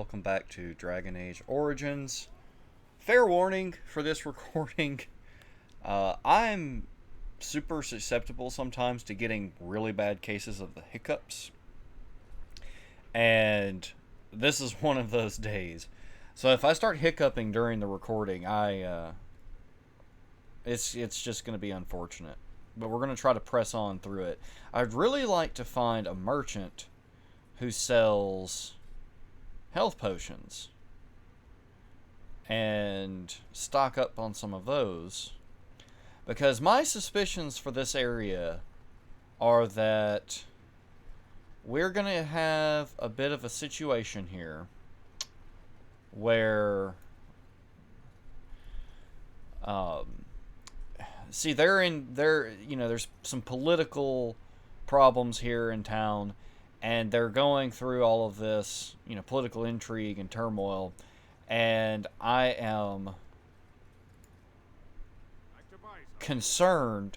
welcome back to Dragon Age Origins. Fair warning for this recording. I'm super susceptible sometimes to getting really bad cases of the hiccups. And this is one of those days. So if I start hiccuping during the recording, it's just going to be unfortunate. But we're going to try to press on through it. I'd really like to find a merchant who sells health potions and stock up on some of those, because my suspicions for this area are that we're going to have a bit of a situation here where see, there's some political problems here in town, and they're going through all of this, political intrigue and turmoil, and I am concerned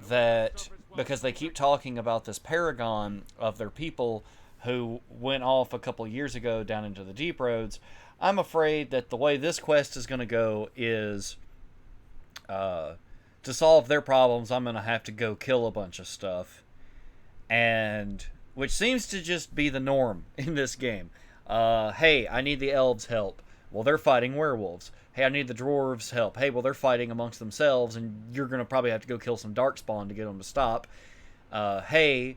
that because they keep talking about this paragon of their people who went off a couple years ago down into the deep roads, I'm afraid that the way this quest is going to go is to solve their problems, I'm going to have to go kill a bunch of stuff. And which seems to just be the norm in this game. Hey, I need the elves' help. Well, they're fighting werewolves. Hey, I need the dwarves' help. Hey, well, they're fighting amongst themselves, and you're going to probably have to go kill some darkspawn to get them to stop. Hey,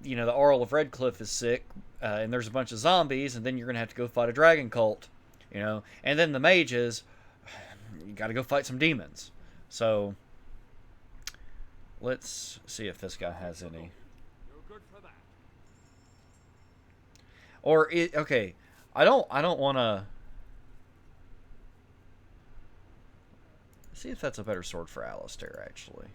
the Earl of Redcliffe is sick, and there's a bunch of zombies, and then you're going to have to go fight a dragon cult. And then the mages, you got to go fight some demons. So let's see if this guy has any. Okay, I don't want to see if that's a better sword for Alistair, actually.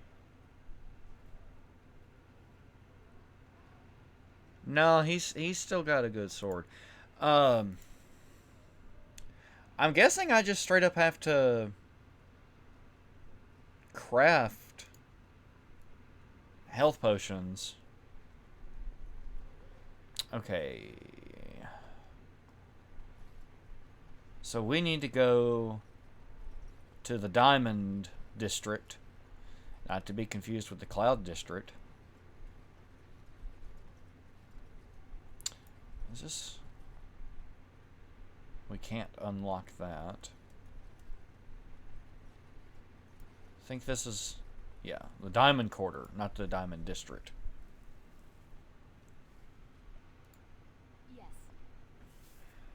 No, he's still got a good sword. I'm guessing I just straight up have to craft health potions. Okay. So we need to go to the Diamond District, not to be confused with the Cloud District. Is this... We can't unlock that. I think this is... Yeah, the Diamond Quarter, not the Diamond District. Yes.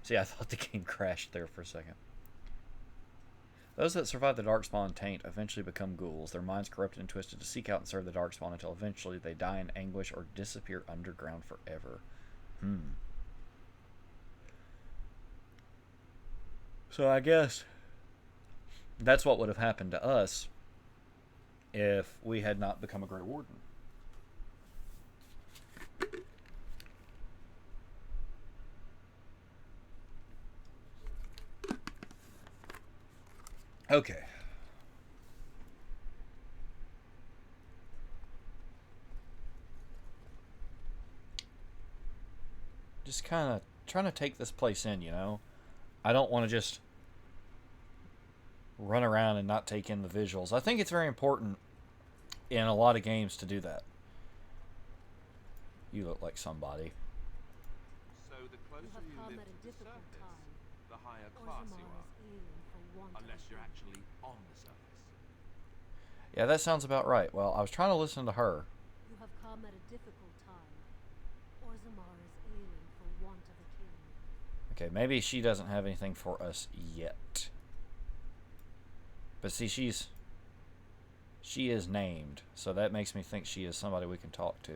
See, I thought the game crashed there for a second. Those that survive the Darkspawn taint eventually become ghouls, their minds corrupted and twisted to seek out and serve the Darkspawn until eventually they die in anguish or disappear underground forever. So I guess that's what would have happened to us if we had not become a Grey Warden. Okay. Just kind of trying to take this place in, I don't want to just run around and not take in the visuals. I think it's very important in a lot of games to do that. You look like somebody. So the closer you live to the surface, the higher class you are. Unless you're actually on the surface. Yeah, that sounds about right. Well, I was trying to listen to her. You have come at a difficult time. Orzammar is ailing for want of a king. Okay, maybe she doesn't have anything for us yet. But see, she is named, so that makes me think she is somebody we can talk to.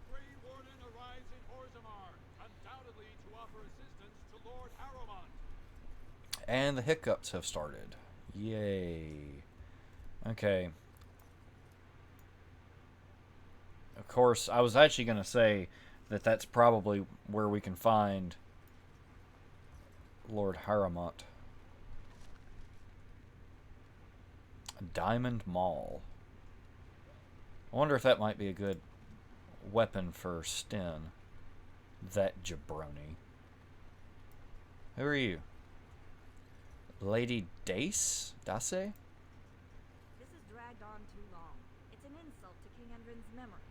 Grey Warden arrives in Orzammar, undoubtedly to offer assistance to Lord Harrowmont. And the hiccups have started. Yay. Okay. Of course, I was actually going to say that that's probably where we can find Lord Harrowmont. Diamond Mall. I wonder if that might be a good weapon for Sten. That jabroni. Who are you? Lady Dace? Dace? This has dragged on too long. It's an insult to King Endrin's memory.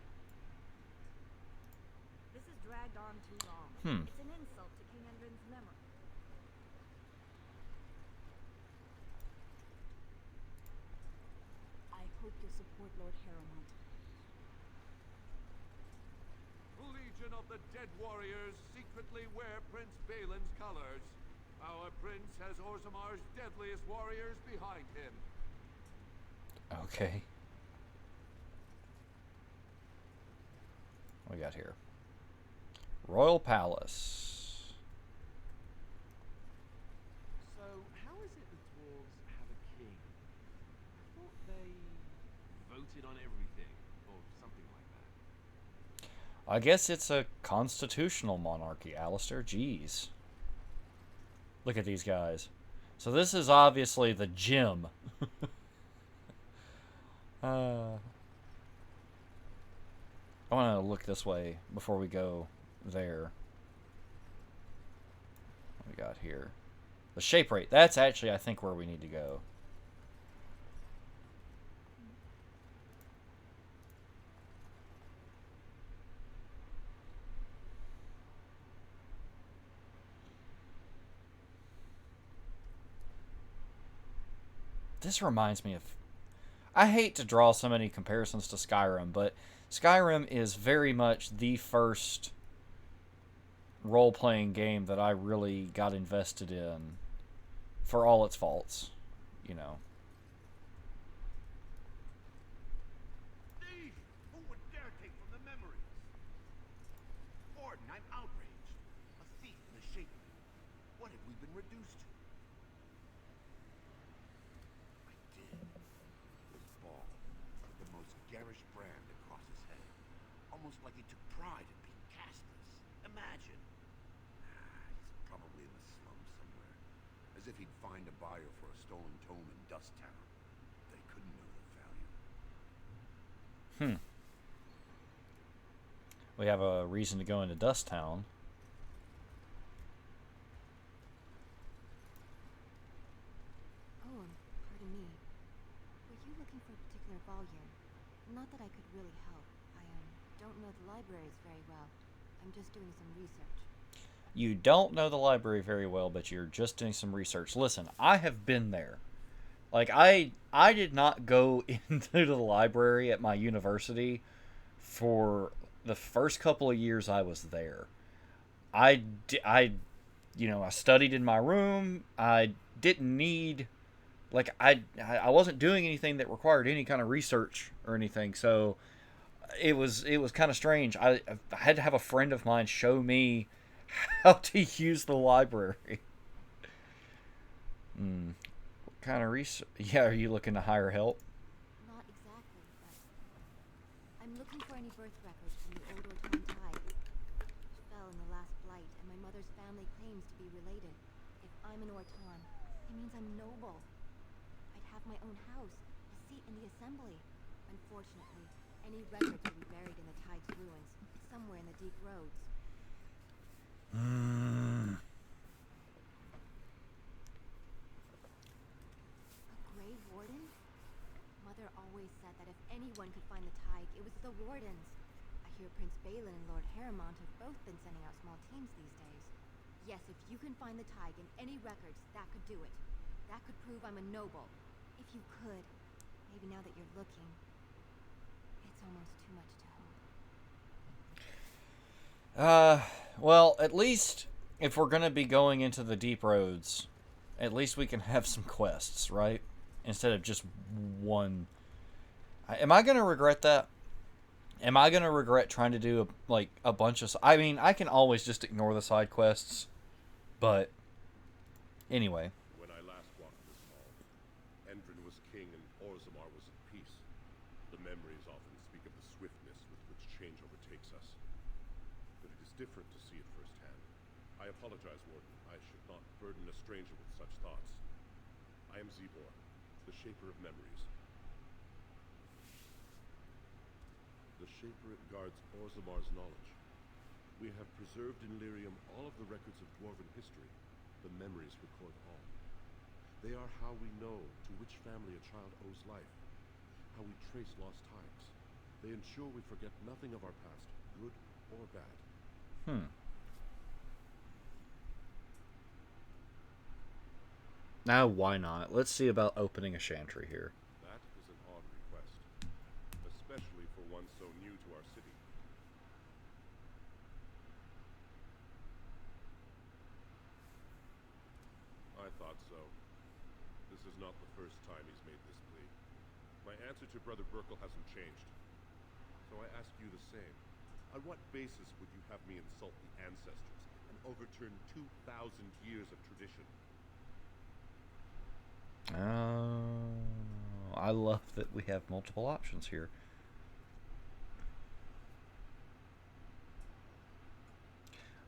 This has dragged on too long. It's an insult to King Endrin's memory. I hope you'll support Lord Harrowmont. Legion of the Dead Warriors secretly wear Prince Balin's colors. Our prince has Orzamar's deadliest warriors behind him. Okay. What we got here? Royal Palace. So, how is it the dwarves have a king? I thought they voted on everything, or something like that. I guess it's a constitutional monarchy, Alistair. Jeez. Look at these guys. So this is obviously the gym. I want to look this way before we go there. What we got here? The shape rate. That's actually, I think, where we need to go. This reminds me of... I hate to draw so many comparisons to Skyrim, but Skyrim is very much the first role-playing game that I really got invested in, for all its faults, you know. Thief! Who would dare take from the memories? Warden, I'm outraged. A thief in the shape of you. What have we been reduced to? I did. His bald, with the most garish brand across his head. Almost like he took pride in being castless. Imagine. He's probably in the slums somewhere. As if he'd find a buyer for a stolen tome in Dust Town. They couldn't know the value. We have a reason to go into Dust Town. Oh, pardon me. Were you looking for a particular volume? Not that I could really help. I don't know the libraries very well. I'm just doing some research. You don't know the library very well, but you're just doing some research. Listen, I have been there. Like, I did not go into the library at my university for the first couple of years I was there. I studied in my room. I didn't need, like, I wasn't doing anything that required any kind of research or anything. So it was kind of strange. I had to have a friend of mine show me how to use the library. What kind of research? Yeah, are you looking to hire help? Not exactly, but I'm looking for any birth records from the old Orton tide. She fell in the last blight, and my mother's family claims to be related. If I'm an Orton, it means I'm noble. I'd have my own house, a seat in the assembly. Unfortunately, any records will be buried in the tide's ruins, somewhere in the deep roads. A grave warden? Mother always said that if anyone could find the tide, it was the wardens. I hear Prince Balin and Lord Harrowmont have both been sending out small teams these days. Yes, if you can find the tide in any records, that could do it. That could prove I'm a noble. If you could, maybe now that you're looking, it's almost too much to hope. Well, at least if we're going to be going into the deep roads, at least we can have some quests, right? Instead of just one. Am I going to regret that? Am I going to regret trying to do a bunch of... I mean, I can always just ignore the side quests, but anyway. When I last walked this hall, Endrin was king and Orzammar was at peace. The memories often speak of the swiftness with which change overtakes us. But it is different to see it firsthand. I apologize, Warden. I should not burden a stranger with such thoughts. I am Zebor, the Shaper of Memories. The Shaper guards Orzammar's knowledge. We have preserved in Lyrium all of the records of dwarven history. The memories record all. They are how we know to which family a child owes life, how we trace lost times. They ensure we forget nothing of our past, good or bad. Now, why not? Let's see about opening a chantry here. That is an odd request, especially for one so new to our city. I thought so. This is not the first time he's made this plea. My answer to Brother Burkle hasn't changed. So I ask you the same. On what basis would you have me insult the ancestors and overturn 2,000 years of tradition? I love that we have multiple options here.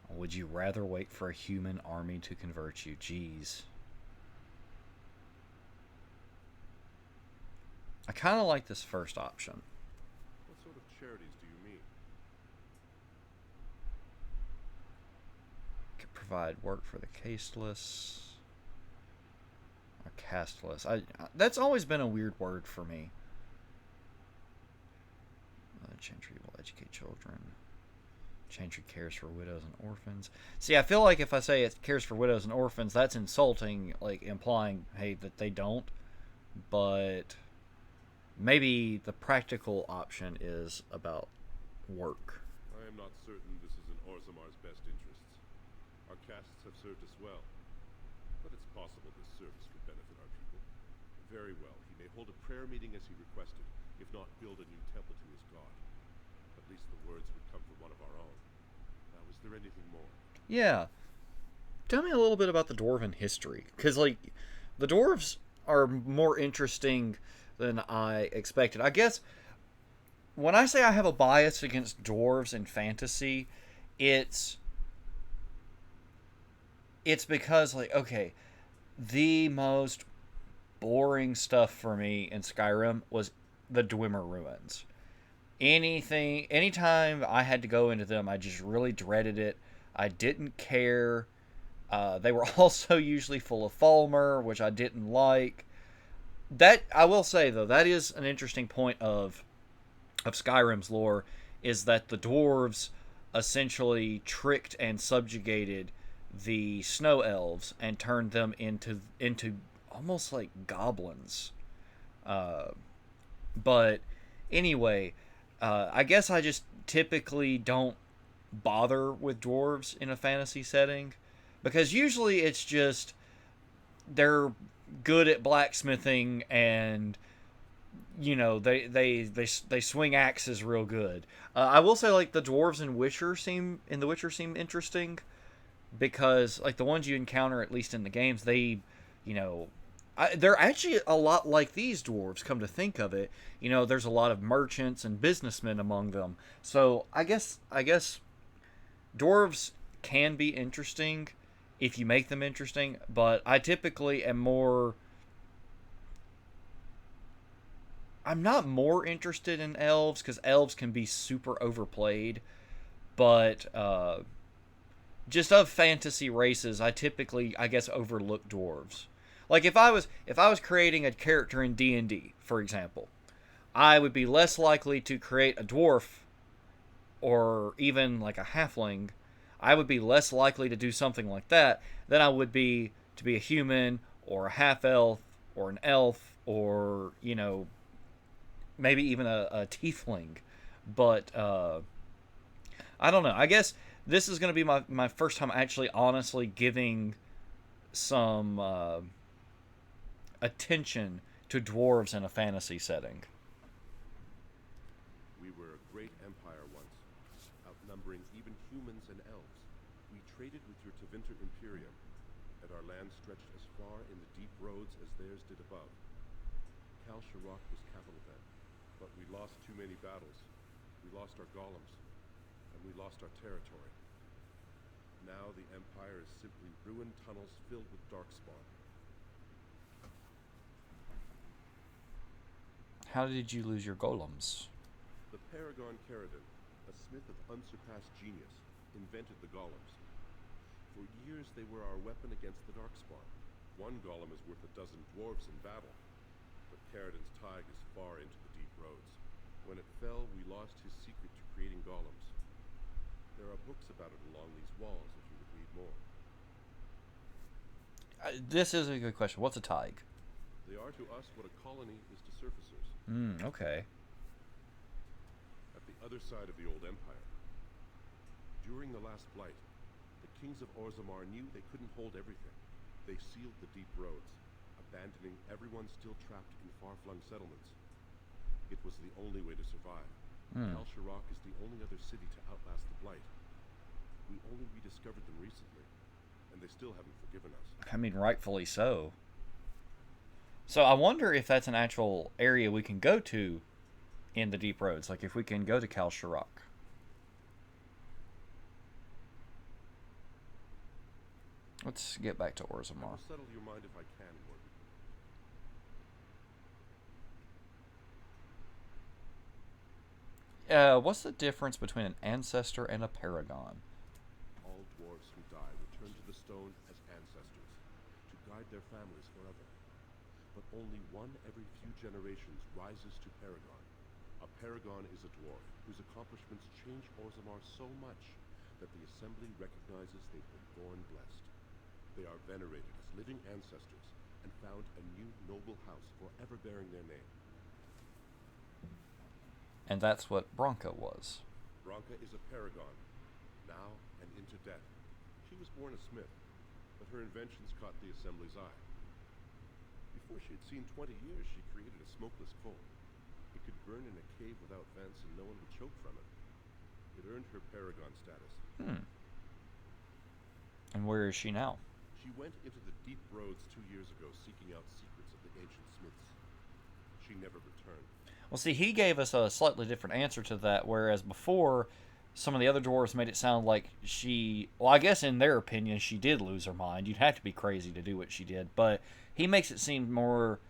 Would you rather wait for a human army to convert you? Jeez. I kind of like this first option. What sort of charities do you mean? Could provide work for the casteless. Or castless. That's always been a weird word for me. Chantry will educate children. Chantry cares for widows and orphans. See, I feel like if I say it cares for widows and orphans, that's insulting, like implying, hey, that they don't. But maybe the practical option is about work. I am not certain this is in Orzamar's best interests. Our castes have served us well, but it's possible this service could benefit our people. Very well, he may hold a prayer meeting as he requested, if not build a new temple to his god. At least the words would come from one of our own. Now, is there anything more? Yeah. Tell me a little bit about the dwarven history. Because, like, the dwarves are more interesting than I expected. I guess when I say I have a bias against dwarves in fantasy, it's because, like, okay, the most boring stuff for me in Skyrim was the Dwemer ruins. Anytime I had to go into them, I just really dreaded it. I didn't care. They were also usually full of Falmer, which I didn't like. That, I will say, though, that is an interesting point of Skyrim's lore, is that the dwarves essentially tricked and subjugated the snow elves and turned them into almost like goblins. But anyway, I guess I just typically don't bother with dwarves in a fantasy setting, because usually it's just they're good at blacksmithing and they swing axes real good. I will say, like, the dwarves in The Witcher seem interesting, because like the ones you encounter, at least in the games, they're actually a lot like these dwarves, come to think of it. There's a lot of merchants and businessmen among them. So I guess dwarves can be interesting if you make them interesting, but I typically am more... I'm not more interested in elves, because elves can be super overplayed, but just of fantasy races, I typically, I guess, overlook dwarves. Like, if I was creating a character in D&D, for example, I would be less likely to create a dwarf or even like a halfling. I would be less likely to do something like that than I would be to be a human or a half-elf or an elf or, maybe even a tiefling. But I don't know. I guess this is going to be my first time actually honestly giving some attention to dwarves in a fantasy setting. We were a great empire once, outnumbering even humans and elves. We traded with your Tevinter Imperium, and our land stretched as far in the deep roads as theirs did above. Kal Sharok was capital then, but we lost too many battles. We lost our golems, and we lost our territory. Now the Empire is simply ruined tunnels filled with darkspawn. How did you lose your golems? The Paragon Caradon, a smith of unsurpassed genius, invented the golems. For years, they were our weapon against the Darkspawn. One golem is worth a dozen dwarves in battle. But Caradon's Tig is far into the deep roads. When it fell, we lost his secret to creating golems. There are books about it along these walls if you would read more. This is a good question. What's a Tig? They are to us what a colony is to surfacers. Okay. At the other side of the old empire. During the last blight, the kings of Orzammar knew they couldn't hold everything. They sealed the deep roads, abandoning everyone still trapped in far-flung settlements. It was the only way to survive. Kal Shirak is the only other city to outlast the blight. We only rediscovered them recently, and they still haven't forgiven us. I mean, rightfully so. So I wonder if that's an actual area we can go to in the deep roads. Like if we can go to Kal Shirak. Let's get back to I Orzammar. will settle your mind if I can, Warden. What's the difference between an ancestor and a paragon? All dwarves who die return to the stone as ancestors, to guide their families forever. But only one every few generations rises to paragon. A paragon is a dwarf whose accomplishments change Orzammar so much that the Assembly recognizes they've been born blessed. They are venerated as living ancestors and found a new noble house forever bearing their name. And that's what Bronca was. Bronca is a paragon, now and into death. She was born a smith, but her inventions caught the Assembly's eye. Before she had seen 20 years, she created a smokeless coal. It could burn in a cave without vents and no one would choke from it. It earned her paragon status. And where is she now? She went into the deep roads 2 years ago seeking out secrets of the ancient smiths. She never returned. Well, see, he gave us a slightly different answer to that, whereas before, some of the other dwarves made it sound like she... Well, I guess in their opinion, she did lose her mind. You'd have to be crazy to do what she did. But he makes it seem more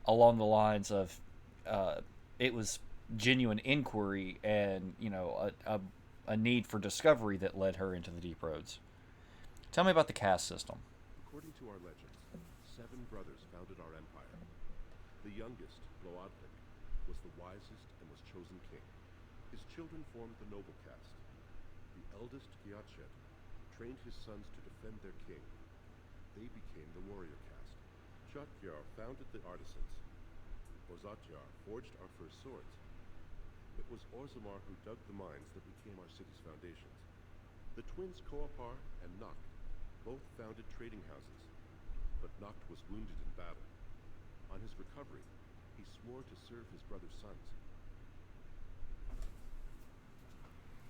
along the lines of it was genuine inquiry and, you know, a need for discovery that led her into the deep roads. Tell me about the caste system. According to our legends, 7 brothers founded our empire. The youngest, Bloodlik, was the wisest and was chosen king. His children formed the noble caste. The eldest, Gyatchet, trained his sons to defend their king. They became the warrior caste. Jotgyar founded the artisans. Ozatyar forged our first swords. It was Orzammar who dug the mines that became our city's foundations. The twins Koapar and Noct both founded trading houses, but Noct was wounded in battle. On his recovery, he swore to serve his brother's sons.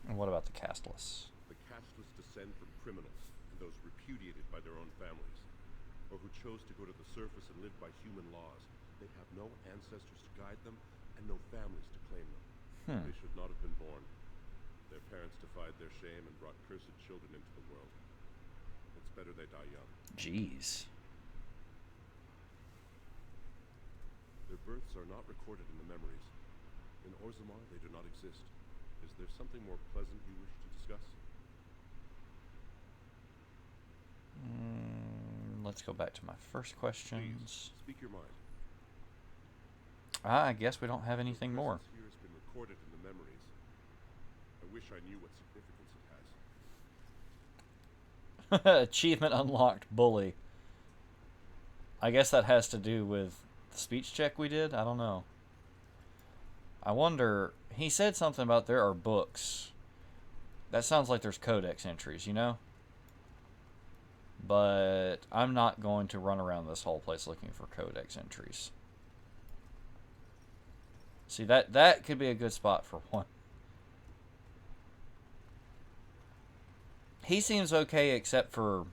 And what about the casteless? The casteless descend from criminals and those repudiated by their own families, or who chose to go to the surface and live by human laws. They have no ancestors to guide them and no families to claim them. They should not have been born. Their parents defied their shame and brought cursed children into the world. It's better they die young. Jeez. Their births are not recorded in the memories. In Orzammar, they do not exist. Is there something more pleasant you wish to discuss? Let's go back to my first questions. Please, speak your mind. I guess we don't have anything Your more. presence here has been recorded in the memories. I wish I knew what significance it has. Achievement unlocked, bully. I guess that has to do with the speech check we did? I don't know. I wonder... He said something about there are books. That sounds like there's codex entries, you know? But I'm not going to run around this whole place looking for codex entries. See, that could be a good spot for one. He seems okay except for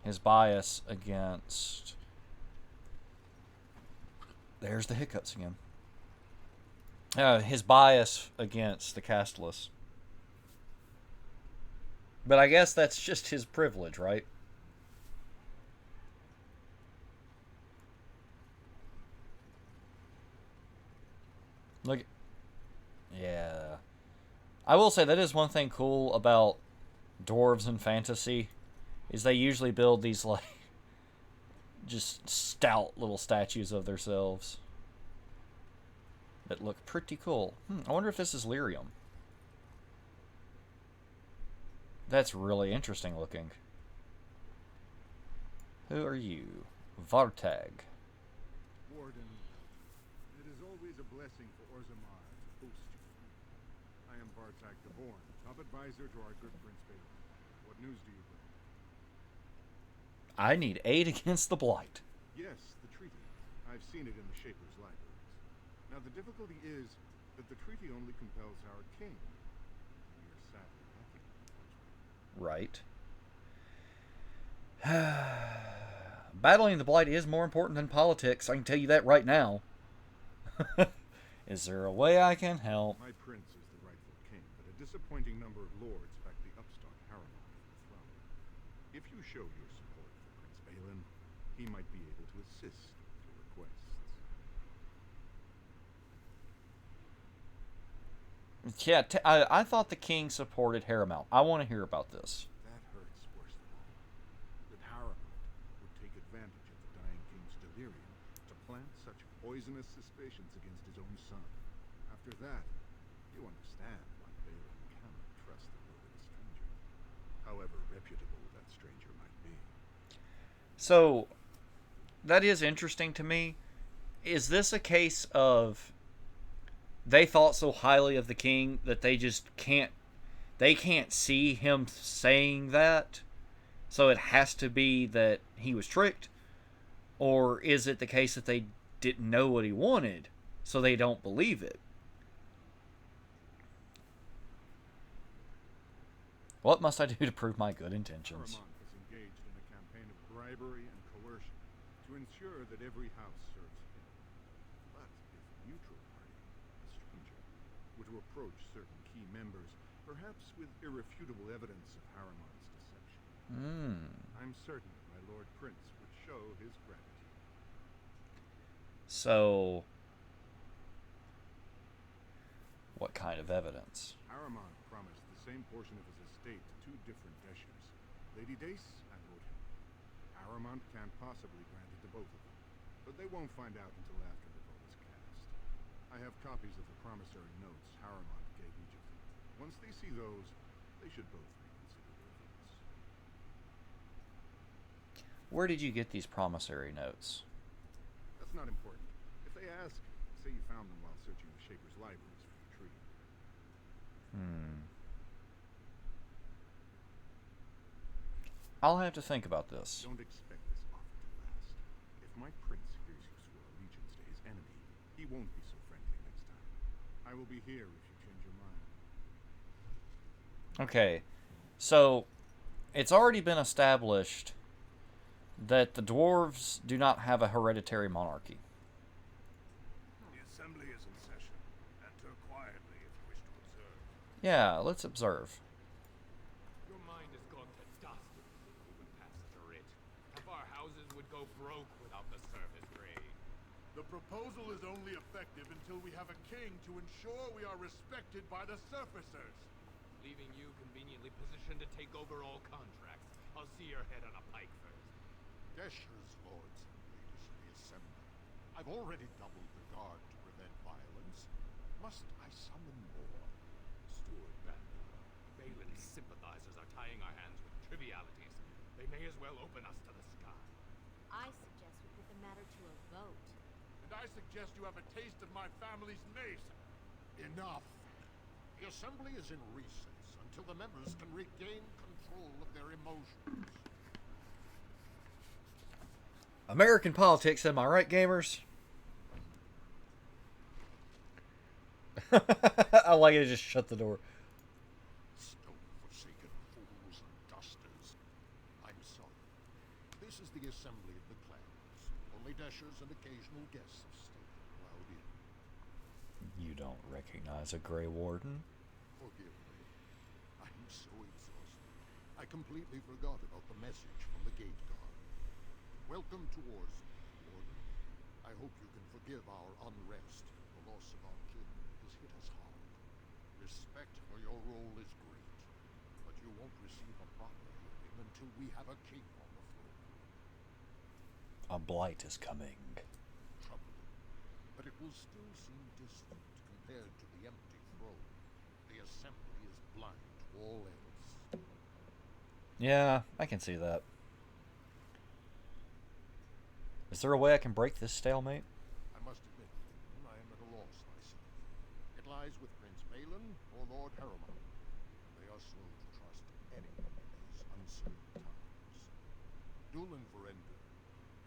his bias against... There's the hiccups again. His bias against the casteless. But I guess that's just his privilege, right? Yeah. I will say that is one thing cool about dwarves in fantasy is they usually build these like just stout little statues of themselves that look pretty cool. I wonder if this is lyrium. That's really interesting looking. Who are you? Vartag. Warden, it is always a blessing for Orzammar to host you. I am Vartag the Born, top advisor to our good Prince Balin. What news do you bring? I need aid against the Blight. Yes, the treaty. I've seen it in the Shaper's libraries. Now the difficulty is that the treaty only compels our king. We are sadly lacking, Right. Battling the Blight is more important than politics. I can tell you that right now. Is there a way I can help? My prince is the rightful king, but a disappointing number of lords back the upstart Harriman to the throne. If you show your support for Prince Balin, he might be able to assist with your requests. Yeah, I thought the king supported Harriman. I want to hear about this. That hurts worse than all. That Harriman would take advantage of the dying king's delirium to plant such poisonous suspicions against his own son. After that, you understand why Balin cannot trust the word of a stranger, however reputable that stranger might be. So, that is interesting to me. Is this a case of they thought so highly of the king that they just can't see him saying that, so it has to be that he was tricked? Or is it the case that they didn't know what he wanted, so they don't believe it? What must I do to prove my good intentions? Harriman is engaged in a campaign of bribery and coercion to ensure that every house serves him. But if a neutral party, a stranger, were to approach certain key members, perhaps with irrefutable evidence of Harriman's deception, I'm certain my Lord Prince would show his gratitude. So, what kind of evidence? Harriman promised the same portion of his estate to two different Deshers, Lady Dace and Lord Henry. Harriman can't possibly grant it to both of them, but they won't find out until after the vote is cast. I have copies of the promissory notes Harriman gave each of them. Once they see those, they should both reconsider their votes. Where did you get these promissory notes? That's not important. If they ask, say you found them while searching the Shaper's libraries for the treaty. I'll have to think about this. Don't expect this offer to last. If my prince hears you swore allegiance to his enemy, he won't be so friendly next time. I will be here if you change your mind. Okay, so it's already been established that the dwarves do not have a hereditary monarchy. The assembly is in session. Enter quietly if you wish to observe. Yeah, let's observe. Your mind has gone to dust if you think we would pass such a writ. Half our houses would go broke without the service grade. The proposal is only effective until we have a king to ensure we are respected by the surfacers. Leaving you conveniently positioned to take over all contracts. I'll see your head on a pike first. Deshers, lords and ladies of the assembly. I've already doubled the guard to prevent violence. Must I summon more? Steward Bandler, Balin's sympathizers are tying our hands with trivialities. They may as well open us to the sky. I suggest we put the matter to a vote. And I suggest you have a taste of my family's mace. Enough. The assembly is in recess until the members can regain control of their emotions. American politics, am I right, gamers? I like it, just shut the door. Stone-forsaken fools and dusters. I'm sorry. This is the assembly of the clans. Only Deshers and occasional guests of state allowed in. You don't recognize a Grey Warden? Forgive me. I'm so exhausted. I completely forgot about the message from the gate guard. Welcome to Warzone, Warden. I hope you can forgive our unrest. The loss of our king has hit us hard. Respect for your role is great, but You won't receive a proper hearing until we have a king on the throne. A blight is coming. Troubling, but it will still seem distant compared to the empty throne. The assembly is blind to all else. Yeah, I can see that. Is there a way I can break this stalemate? I must admit, I am at a loss myself. It lies with Prince Balin or Lord Harriman. They are slow to trust anyone in these uncertain times. Dulin Verender,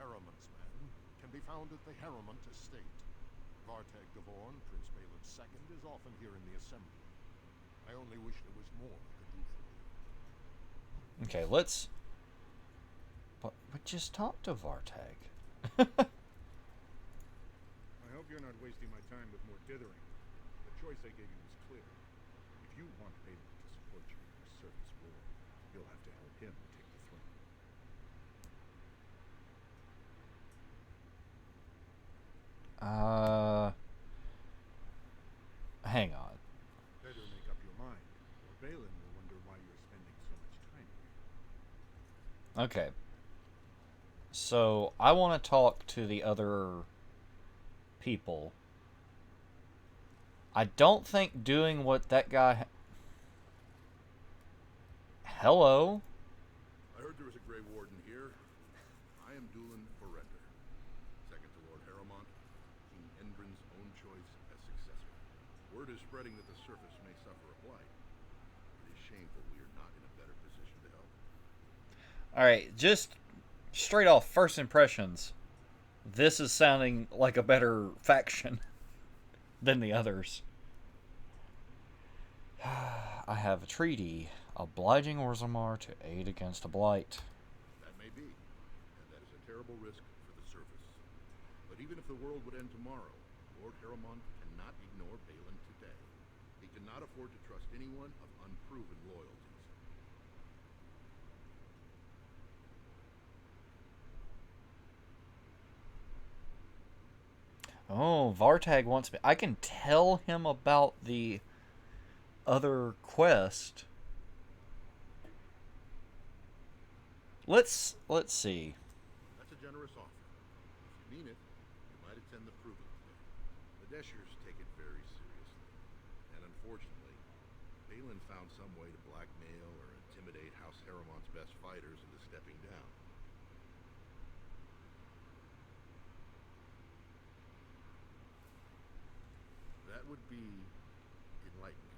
Harriman's man, can be found at the Harriman estate. Vartag Gavorn, Prince Balin's second, is often here in the assembly. I only wish there was more I could do for you. Okay, let's... But just talk to Vartag. I hope you're not wasting my time with more dithering. The choice I gave you was clear. If you want Balin to support you in your service war, you'll have to help him take the throne. Hang on. Better make up your mind, or Balin will wonder why you're spending so much time here. Okay. So, I want to talk to the other people. I don't think doing what that guy... Hello? I heard there was a Grey Warden here. I am Dulin Verender, second to Lord Harriman, King Endrin's own choice as successor. Word is spreading that the surface may suffer a blight. It is shameful we are not in a better position to help. Alright, just straight off, first impressions. This is sounding like a better faction than the others. I have a treaty obliging Orzammar to aid against a blight. That may be, and that is a terrible risk for the surface. But even if the world would end tomorrow, Lord Harriman cannot ignore Balin today. He cannot afford to trust anyone of unproven loyalties. Oh, Vartag wants me. I can tell him about the other quest. Let's see. That's a generous offer. If you mean it, you might attend the proving today. The Deshers take it very seriously. And unfortunately, Balin found some way to blackmail or intimidate House Harriman's best fighters into stepping down. That would be enlightening.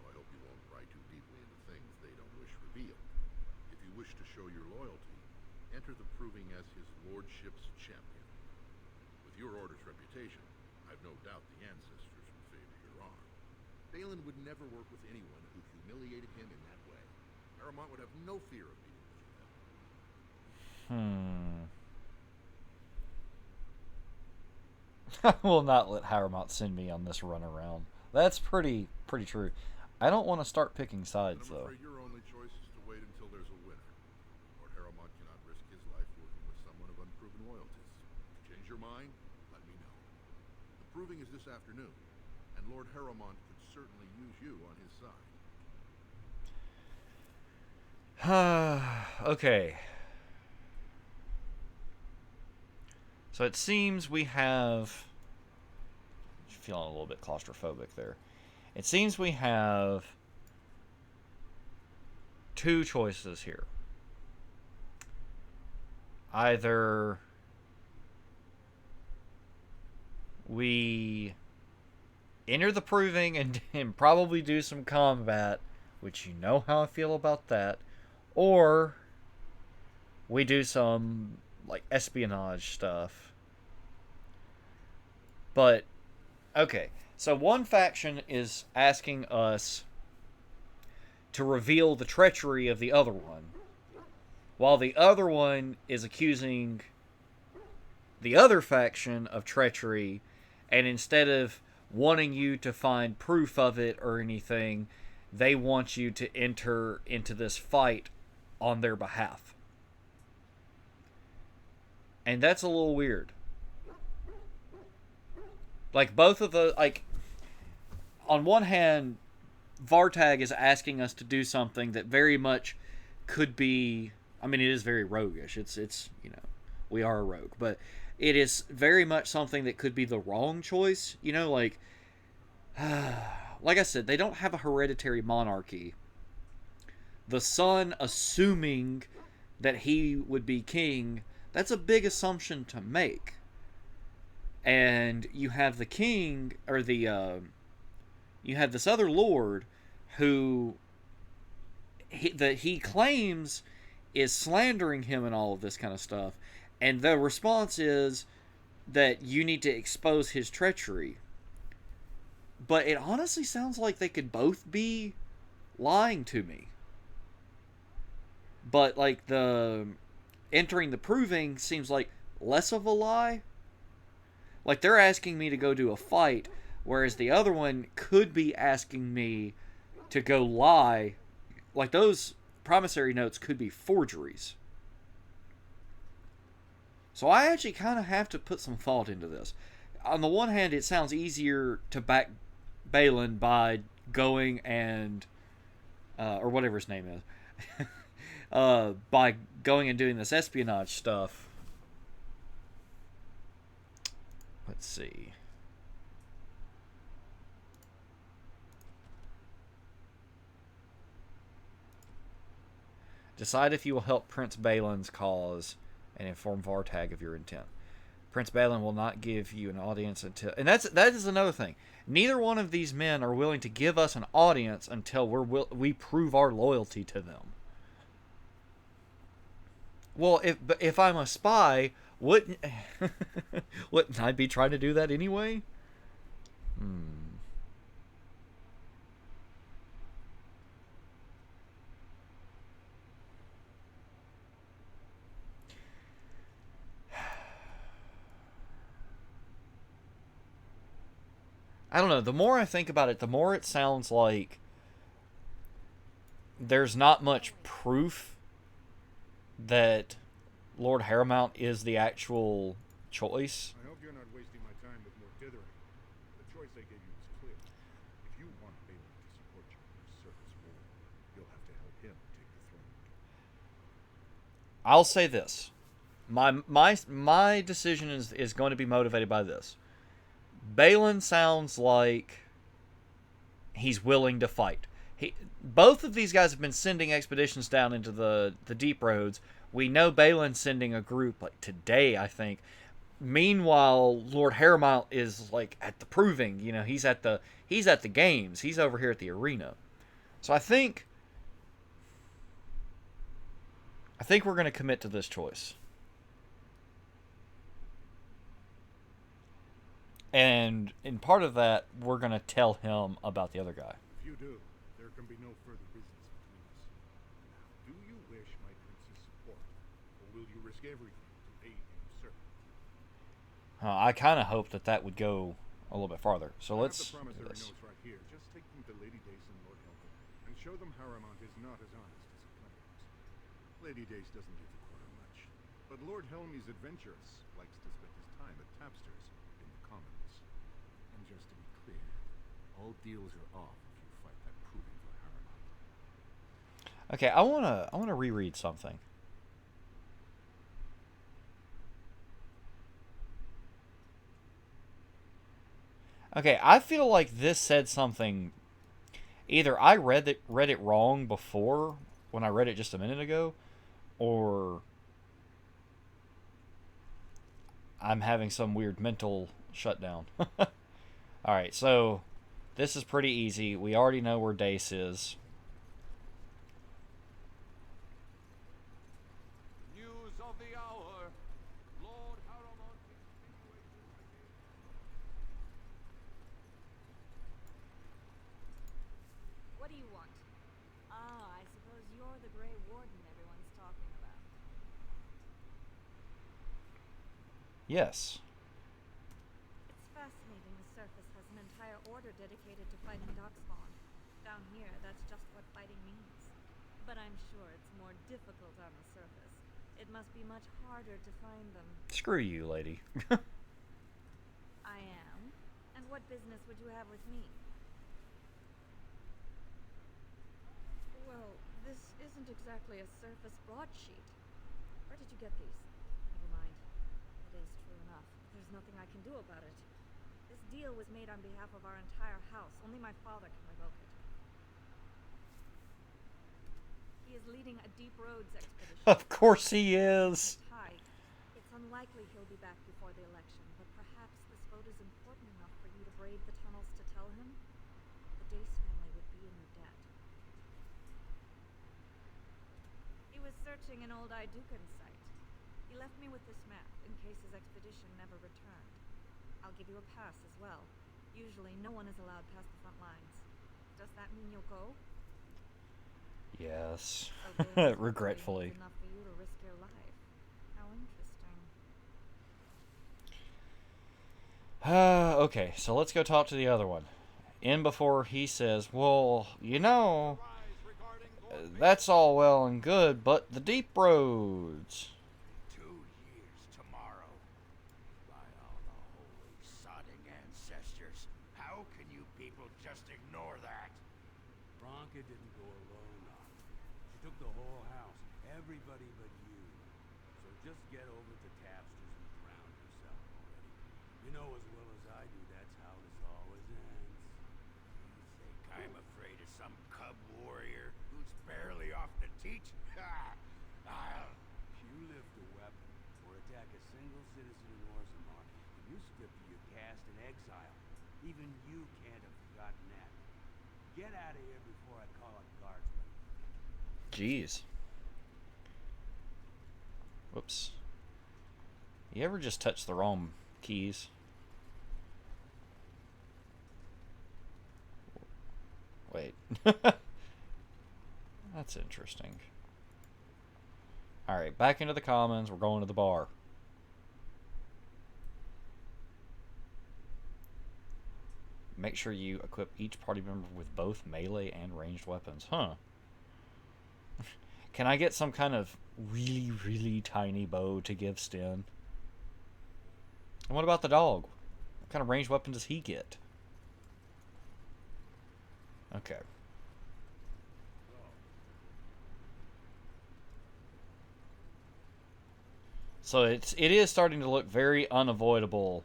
Though I hope you won't pry too deeply into things they don't wish revealed. If you wish to show your loyalty, enter the proving as his lordship's champion. With your order's reputation, I've no doubt the ancestors would favor your arm. Balin would never work with anyone who humiliated him in that way. Harriman would have no fear of meeting with you then. I will not let Harriman send me on this run around. That's pretty true. I don't want to start picking sides, I'm though. afraid your only choice is to wait until there's a winner. Lord Harriman cannot risk his life working with someone of unproven loyalties. Change your mind, let me know. The proving is this afternoon, and Lord Harriman could certainly use you on his side. Okay. So it seems we have... Feeling a little bit claustrophobic there. It seems we have two choices here. Either we enter the proving and probably do some combat, which you know how I feel about that, or we do some like espionage stuff. But okay, so one faction is asking us to reveal the treachery of the other one, while the other one is accusing the other faction of treachery, and instead of wanting you to find proof of it or anything, they want you to enter into this fight on their behalf. And that's a little weird. Like, both of the, like, on one hand, Vartag is asking us to do something that very much could be. I mean, it is very roguish. It's we are a rogue, but it is very much something that could be the wrong choice. Like like I said, they don't have a hereditary monarchy. The son assuming that he would be king, that's a big assumption to make. And you have the king, or you have this other lord who that he claims is slandering him and all of this kind of stuff. And the response is that you need to expose his treachery. But it honestly sounds like they could both be lying to me. But like the entering the proving seems like less of a lie. Like they're asking me to go do a fight, whereas the other one could be asking me to go lie. Like those promissory notes could be forgeries. So I actually kind of have to put some thought into this. On the one hand, it sounds easier to back Balin by going and or whatever his name is. By going and doing this espionage stuff. Let's see. Decide if you will help Prince Balin's cause and inform Vartag of your intent. Prince Balin will not give you an audience until... And that is another thing. Neither one of these men are willing to give us an audience until we prove our loyalty to them. Well, if I'm a spy, wouldn't I be trying to do that anyway? I don't know. The more I think about it, the more it sounds like there's not much proof that Lord Harrowmount is the actual choice. I hope you're not wasting my time with more dithering. The choice I gave you is clear. If you want Balin to support you in your surface war, you'll have to help him take the throne. I'll say this. My decision is going to be motivated by this. Balin sounds like he's willing to fight. Both of these guys have been sending expeditions down into the deep roads. We know Balin's sending a group like today, I think. Meanwhile, Lord Harrowmount is like at the proving. He's at the games. He's over here at the arena. So I think we're going to commit to this choice. And in part of that, we're going to tell him about the other guy. If you do, there can be no further business between us. Now, do you wish my prince's support, or will you risk everything to aid in usurping? I kind of hope that would go a little bit farther. So let's I have the do promissory this. notes right here. Just take them to Lady Dace and Lord Helga, and show them Harrowmount is not as honest as he claims. Lady Dace doesn't give the quarter much, but Lord Helmy's adventurous likes to spend his time at tapsters in the commons. And just to be clear, all deals are off if you fight that proving for Harrowmount. Okay, I wanna reread something. Okay, I feel like this said something. Either I read it wrong before when I read it just a minute ago, or I'm having some weird mental shutdown. Alright, so this is pretty easy. We already know where Dace is. News of the hour. Lord Harrowmount's insinuations against... What do you want? Ah, I suppose you're the Grey Warden everyone's talking about. Yes. It's fascinating the surface has an entire order dedicated to fighting darkspawn. Down here, that's just what fighting means. But I'm sure it's more difficult on the surface. It must be much harder to find them. Screw you, lady. I am? And what business would you have with me? Well, this isn't exactly a surface broadsheet. Where did you get these? Never mind. It is true enough. There's nothing I can do about it. This deal was made on behalf of our entire house. Only my father can revoke it. He is leading a deep roads expedition. Of course he is. Hi. It's unlikely he'll be back before the election, but perhaps this vote is important enough for you to brave the tunnels to tell him. The Dace family would be in your debt. He was searching an old Idukan site. He left me with this map in case his expedition never returned. I'll give you a pass as well. Usually no one is allowed past the front lines. Does that mean you'll go? Yes. So Bailey's Regretfully. enough for you to risk your life. How interesting. Okay, so let's go talk to the other one. In before he says, well, you know, that's all well and good, but the deep roads. 2 years tomorrow. By all the holy sodding ancestors, how can you people just ignore that? Bronca didn't go alone on it. She took the whole house, everybody but you. So just get over to Tapster's and drown yourself already. You know as well as I do that's how this always ends. You think I'm afraid of some cub warrior who's barely off the teach? Ha! I'll... If you lift a weapon or attack a single citizen in Orzammar, and you skip to your caste in exile, even you can't have forgotten that. Get out of here before I call a guardsman. Jeez. Whoops. You ever just touch the wrong keys? Wait. That's interesting. Alright, back into the commons. We're going to the bar. Make sure you equip each party member with both melee and ranged weapons. Huh. Can I get some kind of really, really tiny bow to give Sten? And what about the dog? What kind of ranged weapon does he get? Okay. So it is starting to look very unavoidable.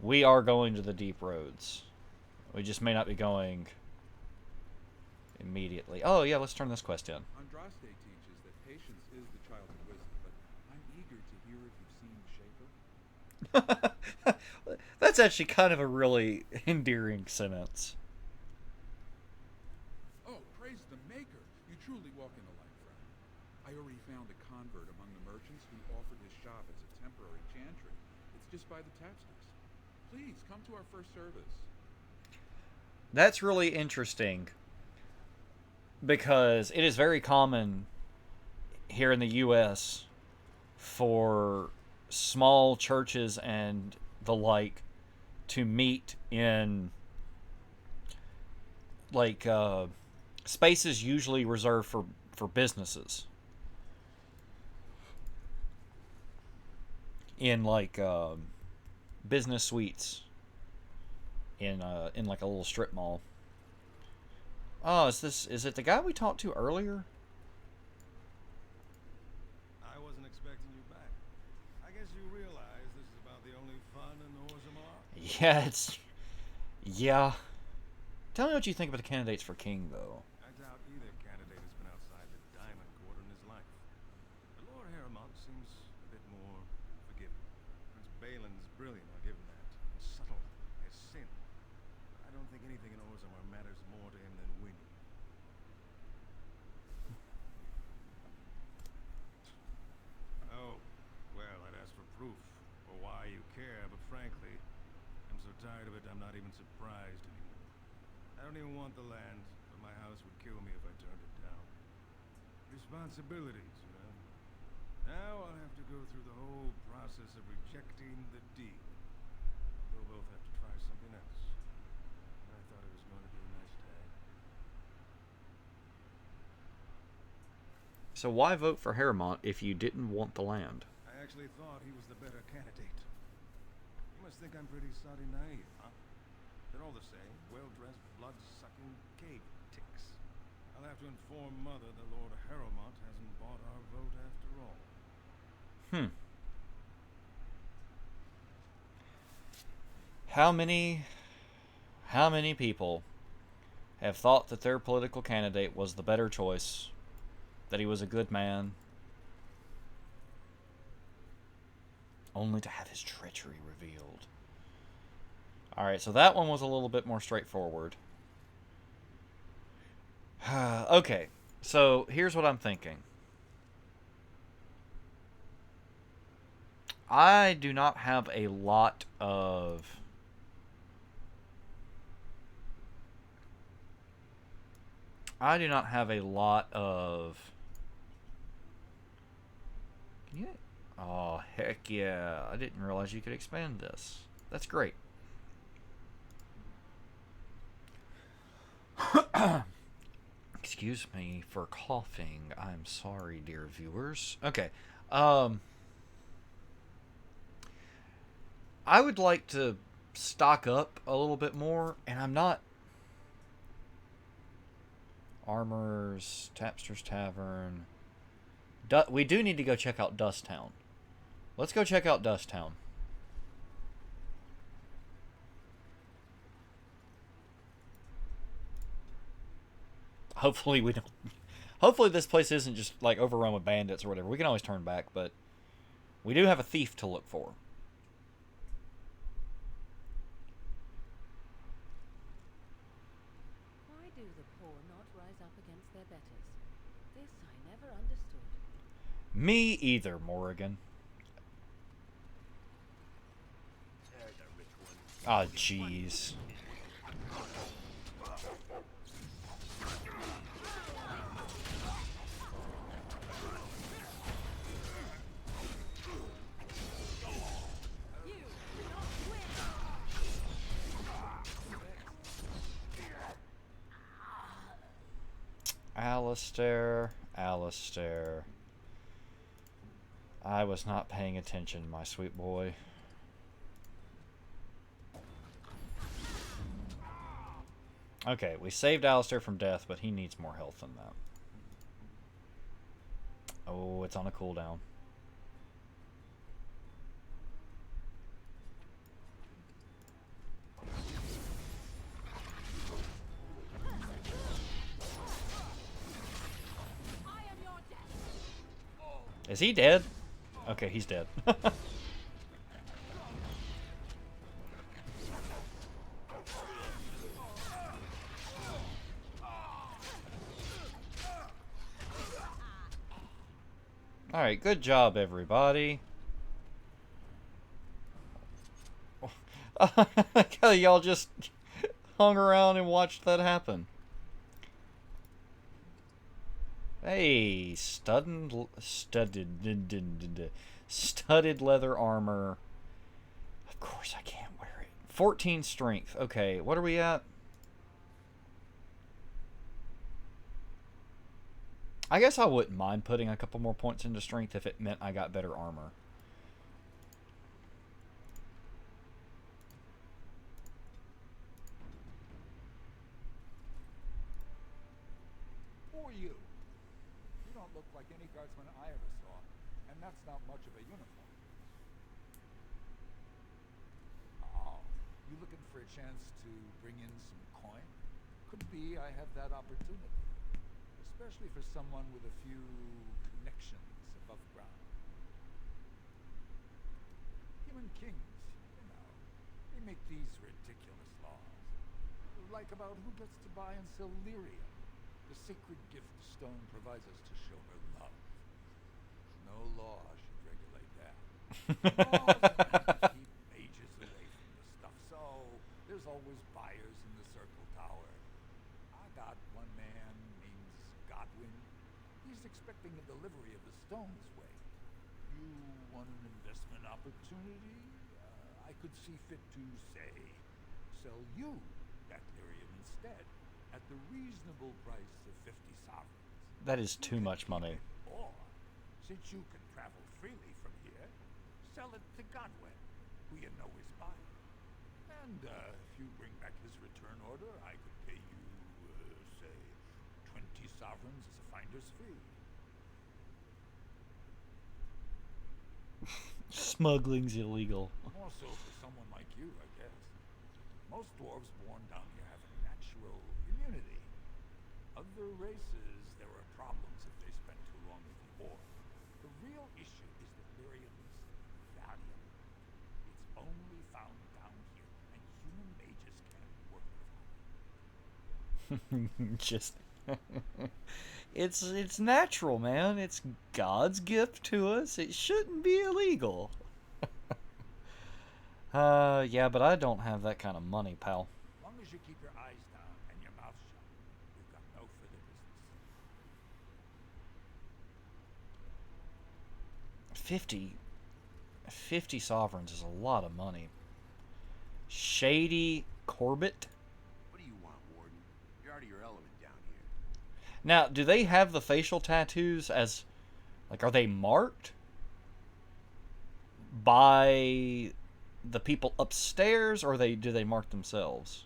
We are going to the deep roads. We just may not be going immediately. Oh yeah, let's turn this quest in. Andraste teaches that patience is the child of wisdom, but I'm eager to hear if you've seen Schaefer. That's actually kind of a really endearing sentence. Oh, praise the Maker! You truly walk in the light, friend. I already found a convert among the merchants who offered his shop as a temporary chantry. It's just by the tapsters. Please, come to our first service. That's really interesting because it is very common here in the U.S. for small churches and the like to meet in like spaces usually reserved for businesses, in like business suites in like a little strip mall. Oh, is it the guy we talked to earlier? I wasn't expecting you back. I guess you realize this is about the only fun in Orzammar? Yeah. Tell me what you think about the candidates for king, though. I doubt either candidate has been outside the Diamond Court in his life. But Lord Harrowmont seems a bit more forgiving. Prince Balin's brilliant, I'll give him that. And subtle as sin. I don't think anything in Orzammar matters more to him than winning. Oh, well, I'd ask for proof, or why you care, but frankly, I'm so tired of it I'm not even surprised anymore. I don't even want the land, but my house would kill me if I turned it down. Responsibilities, you know. Now I'll have to go through the whole process of rejecting the deal. We'll both have to try something else. I thought it was going to be a nice day. So why vote for Harrowmont if you didn't want the land? I actually thought he was the better candidate. You must think I'm pretty soddy naive, huh? They're all the same, well-dressed, blood-sucking cave ticks. I'll have to inform Mother that Lord Harrowmont hasn't bought our vote after all. How many people have thought that their political candidate was the better choice, that he was a good man, only to have his treachery revealed? Alright, so that one was a little bit more straightforward. Okay, so here's what I'm thinking. I do not have a lot of... Can you... Oh, heck yeah. I didn't realize you could expand this. That's great. Excuse me for coughing. I'm sorry, dear viewers. Okay. I would like to stock up a little bit more, and I'm not... Armor's, Tapster's Tavern. We do need to go check out Dust Town. Let's go check out Dust Town. Hopefully we don't... Hopefully this place isn't just like overrun with bandits or whatever. We can always turn back, but we do have a thief to look for. Why do the poor not rise up against their betters? This I never understood. Me either, Morrigan. Ah, jeez. Alistair. I was not paying attention, my sweet boy. Okay, we saved Alistair from death, but he needs more health than that. Oh, it's on a cooldown. Is he dead? Okay, he's dead. Alright, good job, everybody. Y'all just hung around and watched that happen. Hey, studded leather armor. Of course I can't wear it. 14 strength. Okay, what are we at? I guess I wouldn't mind putting a couple more points into strength if it meant I got better armor. Who are you? You don't look like any guardsman I ever saw, and that's not much of a uniform. Oh, you looking for a chance to bring in some coin? Could be I have that opportunity. Especially for someone with a few connections above ground. Human kings, you know, they make these ridiculous laws. Like about who gets to buy and sell lyrium, the sacred gift stone provides us to show her love. No law should regulate that. Laws have to keep mages away from the stuff, so there's always buyers in the Circle Tower. I got one man named Godwin. He's expecting a delivery of the stones way. You want an investment opportunity? I could see fit to, say, sell you that lyrium instead at the reasonable price of 50 sovereigns. That is too much money. Or, since you can travel freely from here, sell it to Godwin, who you know is buying. And if you bring back his return order, I could pay you, say, 20 sovereigns as a finder's fee. Smuggling's illegal. More so for someone like you, I guess. Most dwarves born down here have a natural immunity. Other races, there are problems if they spend too long with the orc. The real issue is that Lyrium's valuable. It's only found down here, and human mages can't work without it. Just it's natural, man. It's God's gift to us. It shouldn't be illegal. Yeah, but I don't have that kind of money, pal. As long as you keep your eyes down and your mouth shut, we've got no further business. 50 sovereigns is a lot of money. Shady Corbett. What do you want, Warden? You're out of your element down here. Now, do they have the facial tattoos as, like, are they marked by the people upstairs, or do they mark themselves?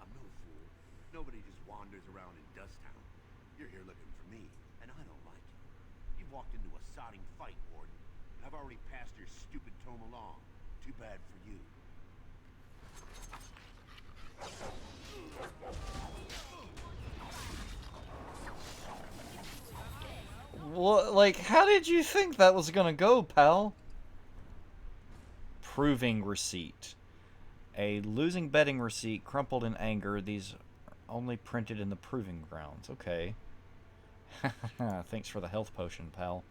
I'm no fool. Nobody just wanders around in Dusttown. You're here looking for me, and I don't like it. You've walked into a sodding fight, Warden, and I've already passed your stupid tome along. Too bad for you. What, like, how did you think that was gonna go, pal? Proving receipt. A losing betting receipt crumpled in anger. These are only printed in the proving grounds. Okay. Thanks for the health potion, pal.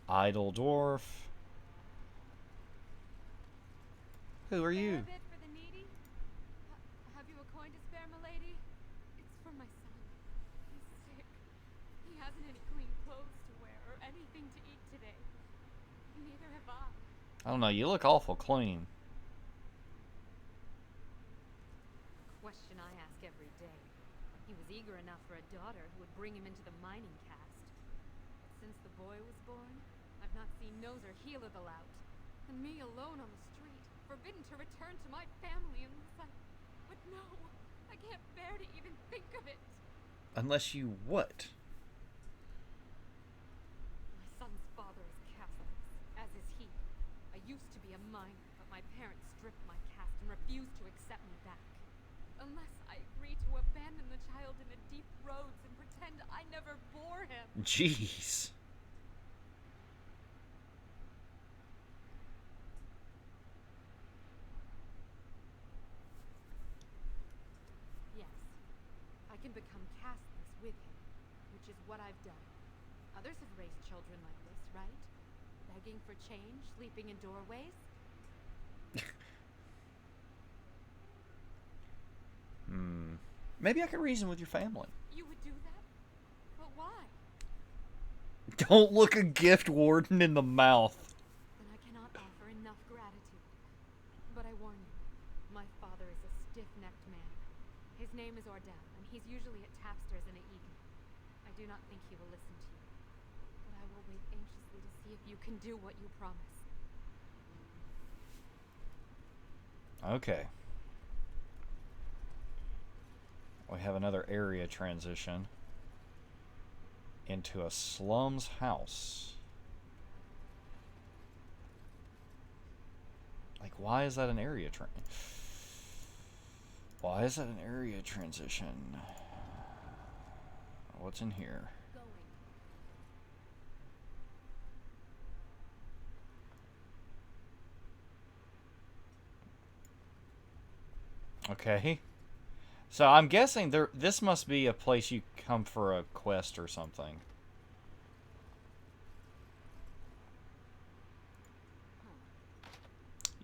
Idle dwarf. Who are you? Have you a coin to spare, milady? It's for my son. He's sick. He hasn't any clean clothes to wear or anything to eat today. Neither have I. I don't know. You look awful clean. Question I ask every day. He was eager enough for a daughter who would bring him into the mining caste. But since the boy was born, I've not seen nose or heel of the lout. And me alone on the street, forbidden to return to my family unless I... But no, I can't bear to even think of it. Unless you what? My son's father is casteless, as is he. I used to be a miner, but my parents stripped my caste and refused to accept me back. Unless I agree to abandon the child in the deep roads and pretend I never bore him. Jeez. Yes, I can become casteless with him, which is what I've done. Others have raised children like this, right? Begging for change, sleeping in doorways. Maybe I could reason with your family. You would do that? But why? Don't look a gift warden in the mouth. Then I cannot offer enough gratitude. But I warn you, my father is a stiff-necked man. His name is Ordell, and he's usually at tapsters in Aegon. I do not think he will listen to you. But I will wait anxiously to see if you can do what you promise. Okay. We have another area transition into a slums house. Like, why is that an area Why is that an area transition? What's in here? Okay. So I'm guessing this must be a place you come for a quest or something.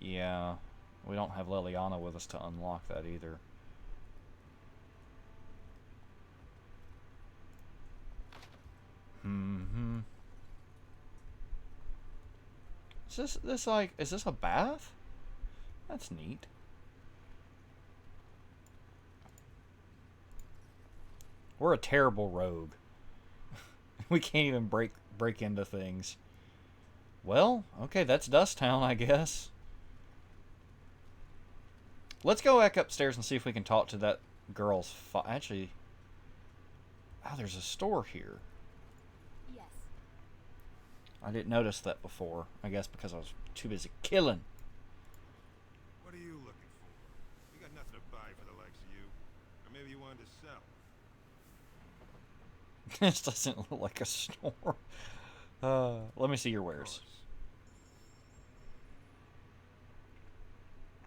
Yeah. We don't have Liliana with us to unlock that either. Is this like, is this a bath? That's neat. We're a terrible rogue. We can't even break into things. Well, okay, that's Dust Town, I guess. Let's go back upstairs and see if we can talk to that girl's actually... Oh, there's a store here. Yes. I didn't notice that before. I guess because I was too busy killing. What are you looking for? You got nothing to buy for the likes of you. Or maybe you wanted to sell. This doesn't look like a store. Let me see your wares.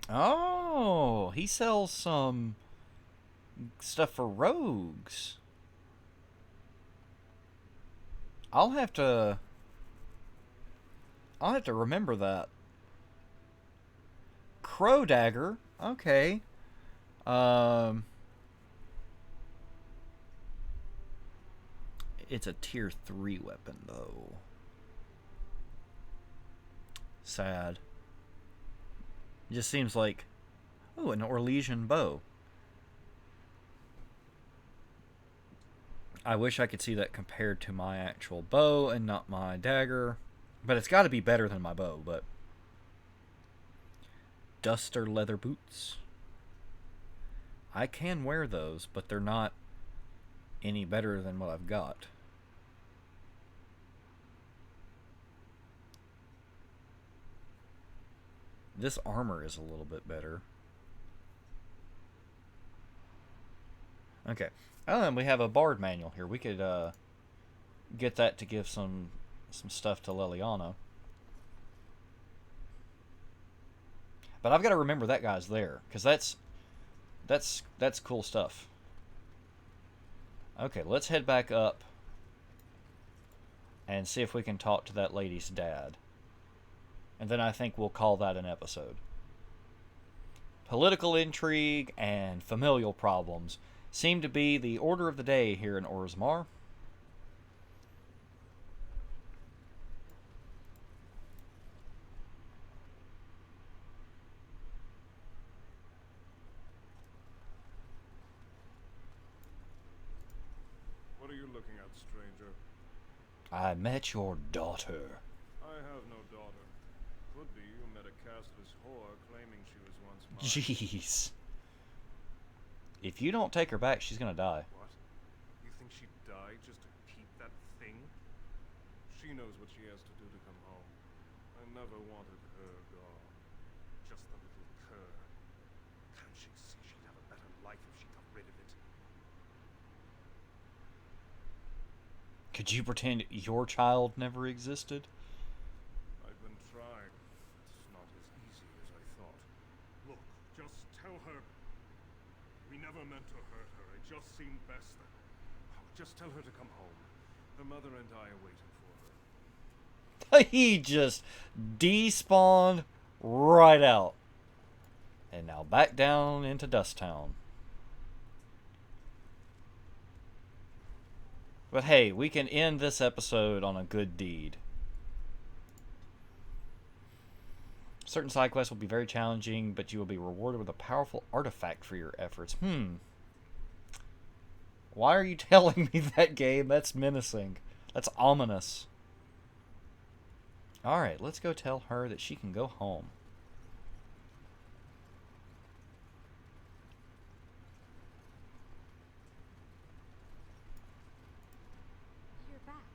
Oh, he sells some stuff for rogues. I'll have to remember that. Crow dagger. Okay. It's a tier 3 weapon though. Sad. It just seems like, oh, an Orlesian bow. I wish I could see that compared to my actual bow and not my dagger. But it's got to be better than my bow, but... Duster leather boots. I can wear those, but they're not any better than what I've got. This armor is a little bit better. Okay. Oh, and we have a bard manual here. We could get that to give some stuff to Leliana. But I've got to remember that guy's there, because that's cool stuff. Okay, let's head back up and see if we can talk to that lady's dad. And then I think we'll call that an episode. Political intrigue and familial problems seem to be the order of the day here in Orzammar. What are you looking at, stranger? I met your daughter. I have no daughter. Could be you met a castless whore claiming she was once mine. Jeez. If you don't take her back, she's gonna die. What? You think she'd die just to keep that thing? She knows what she has to do to come home. I never wanted her gone. Just the little cur. Can't she see she'd have a better life if she got rid of it? Could you pretend your child never existed? I've been trying. It's not as easy as I thought. Look, just tell her... We never meant to hurt her. It just seemed best that... Just tell her to come home. Her mother and I are waiting for her. He just despawned right out. And now back down into Dust Town. But hey, we can end this episode on a good deed. Certain side quests will be very challenging, but you will be rewarded with a powerful artifact for your efforts. Why are you telling me that, game? That's menacing. That's ominous. Alright, let's go tell her that she can go home. You're back.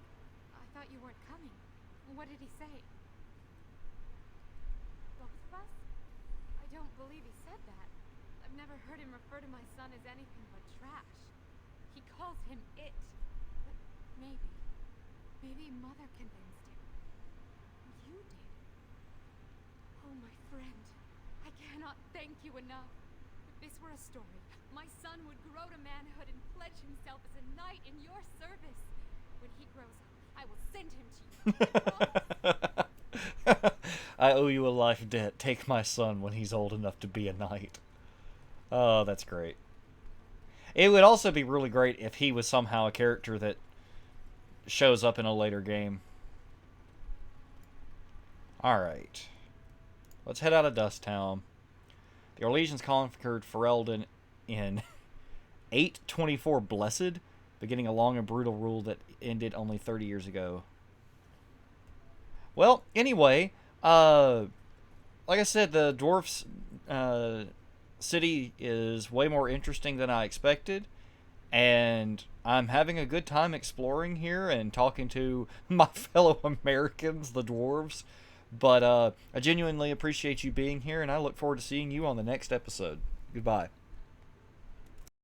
I thought you weren't coming. What did he say? Both of us? I don't believe he said that. I've never heard him refer to my son as anything but trash. He calls him it. But maybe Mother convinced him. You did. Oh, my friend. I cannot thank you enough. If this were a story, my son would grow to manhood and pledge himself as a knight in your service. When he grows up, I will send him to you. I owe you a life debt. Take my son when he's old enough to be a knight. Oh, that's great. It would also be really great if he was somehow a character that shows up in a later game. Alright. Let's head out of Dust Town. The Orlesians conquered Ferelden in 824 Blessed, beginning a long and brutal rule that ended only 30 years ago. Well, anyway, like I said, the dwarfs city is way more interesting than I expected, and I'm having a good time exploring here and talking to my fellow Americans, the dwarves. But I genuinely appreciate you being here, and I look forward to seeing you on the next episode. Goodbye.